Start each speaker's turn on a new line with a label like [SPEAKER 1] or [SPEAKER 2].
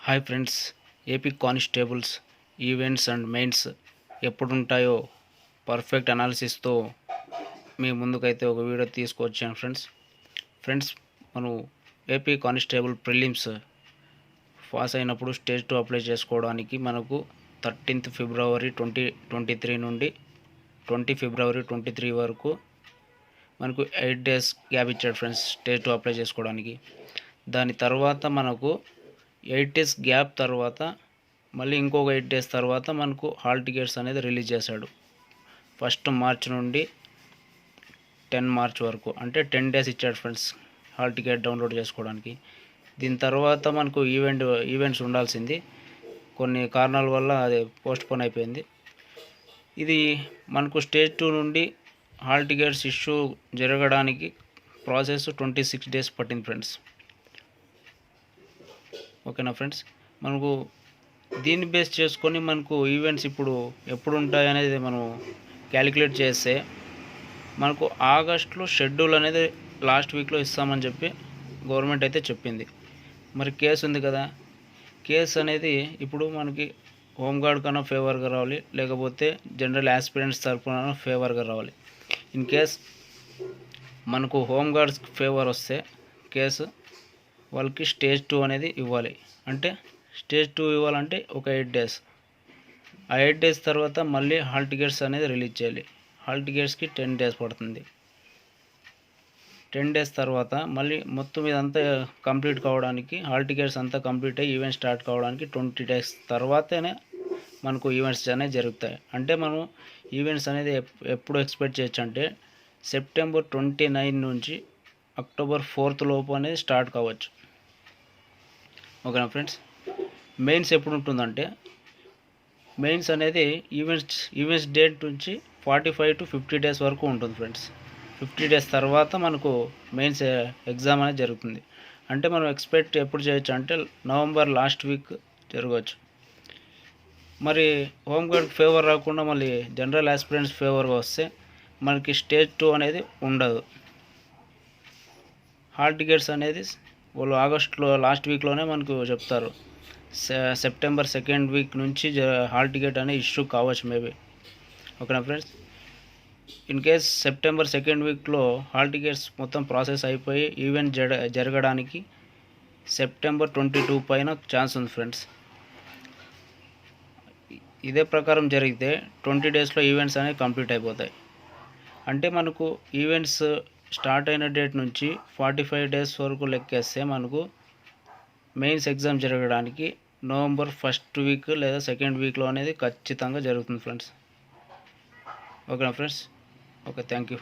[SPEAKER 1] Hi friends, AP constables events and mains ఎప్పుడుంటాయో perfect అనాలిసిస్తో మీ ముందుకైతే ఒక వీడియో తీసుకొచ్చాను ఫ్రెండ్స్ మనం ఏపీ కానిస్టేబుల్ ప్రిలిమ్స్ పాస్ అయినప్పుడు స్టేజ్ 2 అప్లై చేసుకోవడానికి మనకు 13th ఫిబ్రవరి 2023 నుండి 20 ఫిబ్రవరి 23 వరకు మనకు 8 days గ్యాప్ ఇచ్చాడు ఫ్రెండ్స్ స్టేజ్ 2 అప్లై చేసుకోవడానికి. దాని తర్వాత మనకు 8 days గ్యాప్ తర్వాత మళ్ళీ ఇంకొక 8 days తర్వాత మనకు హాల్ టికెట్స్ అనేది రిలీజ్ చేశాడు. 1st మార్చ్ నుండి 10 మార్చ్ వరకు, అంటే 10 days ఇచ్చాడు ఫ్రెండ్స్ హాల్ టికెట్ డౌన్లోడ్ చేసుకోవడానికి. దీని తర్వాత మనకు ఈవెంట్స్ ఉండాల్సింది, కొన్ని కారణాల వల్ల అది పోస్ట్పోన్ అయిపోయింది. ఇది మనకు స్టేజ్ 2 నుండి హాల్ టికెట్స్ ఇష్యూ జరగడానికి ప్రాసెస్ 26 days పట్టింది ఫ్రెండ్స్. ఓకేనా ఫ్రెండ్స్, మనకు దీన్ని బేస్ చేసుకొని మనకు ఈవెంట్స్ ఇప్పుడు ఎప్పుడు ఉంటాయి అనేది మనం క్యాలిక్యులేట్ చేస్తే మనకు ఆగస్టులో షెడ్యూల్ అనేది లాస్ట్ వీక్లో ఇస్తామని చెప్పి గవర్నమెంట్ అయితే చెప్పింది. మరి కేసు ఉంది కదా, కేసు అనేది ఇప్పుడు మనకి హోంగార్డ్ కన్నా ఫేవర్గా రావాలి, లేకపోతే జనరల్ ఆస్పిరెంట్స్ తరఫున ఫేవర్గా రావాలి. ఇన్ కేస్ మనకు హోంగార్డ్స్ ఫేవర్ వస్తే కేసు వాళ్ళకి స్టేజ్ 2 అనేది ఇవ్వాలి. అంటే స్టేజ్ 2 ఇవ్వాలంటే ఒక 8 days, ఆ 8 days తర్వాత మళ్ళీ హాల్ టికెట్స్ అనేది రిలీజ్ చేయాలి. హాల్ టికెట్స్కి 10 days పడుతుంది. 10 days తర్వాత మళ్ళీ మొత్తం ఇదంతా కంప్లీట్ కావడానికి, హాల్ టికెట్స్ అంతా కంప్లీట్ అయ్యి ఈవెంట్ స్టార్ట్ కావడానికి 20 days తర్వాతనే మనకు ఈవెంట్స్ అనేవి జరుగుతాయి. అంటే మనం ఈవెంట్స్ అనేది ఎప్పుడు ఎక్స్పెక్ట్ చేయొచ్చు అంటే సెప్టెంబర్ 29 నుంచి అక్టోబర్ 4th లోపు అనేది స్టార్ట్ కావచ్చు. ఓకేనా ఫ్రెండ్స్, మెయిన్స్ ఎప్పుడు ఉంటుందంటే మెయిన్స్ అనేది ఈవెంట్స్ డేట్ నుంచి 45 to 50 days వరకు ఉంటుంది ఫ్రెండ్స్. 50 days తర్వాత మనకు మెయిన్స్ ఎగ్జామ్ అనేది జరుగుతుంది. అంటే మనం ఎక్స్పెక్ట్ ఎప్పుడు చేయొచ్చు అంటే నవంబర్ లాస్ట్ వీక్ జరగవచ్చు. మరి హోంగార్డ్ ఫేవర్ రాకుండా మళ్ళీ జనరల్ ఆస్పిరెంట్స్ ఫేవర్గా వస్తే మనకి స్టేజ్ 2 అనేది ఉండదు. హాల్ టికెట్స్ అనేది వాళ్ళు ఆగస్టులో లాస్ట్ వీక్లోనే మనకు చెప్తారు. సెప్టెంబర్ 2nd వీక్ నుంచి హాల్ టికెట్ అనేది ఇష్యూ కావచ్చు మేబీ. ఓకేనా friends, in case September 2nd వీక్లో హాల్ టికెట్స్ మొత్తం ప్రాసెస్ అయిపోయి ఈవెంట్ జరగడానికి సెప్టెంబర్ 22 పైన ఛాన్స్ ఉంది ఫ్రెండ్స్. ఇదే ప్రకారం జరిగితే 20 daysలో ఈవెంట్స్ అనేవి కంప్లీట్ అయిపోతాయి. అంటే మనకు ఈవెంట్స్ స్టార్ట్ అయిన డేట్ నుంచి 45 days వరకు లెక్కేస్తే మనకు మెయిన్స్ ఎగ్జామ్ జరగడానికి నవంబర్ 1st వీక్ లేదా 2nd వీక్లో అనేది ఖచ్చితంగా జరుగుతుంది ఫ్రెండ్స్. ఓకేనా ఫ్రెండ్స్, ఓకే, థ్యాంక్ యూ.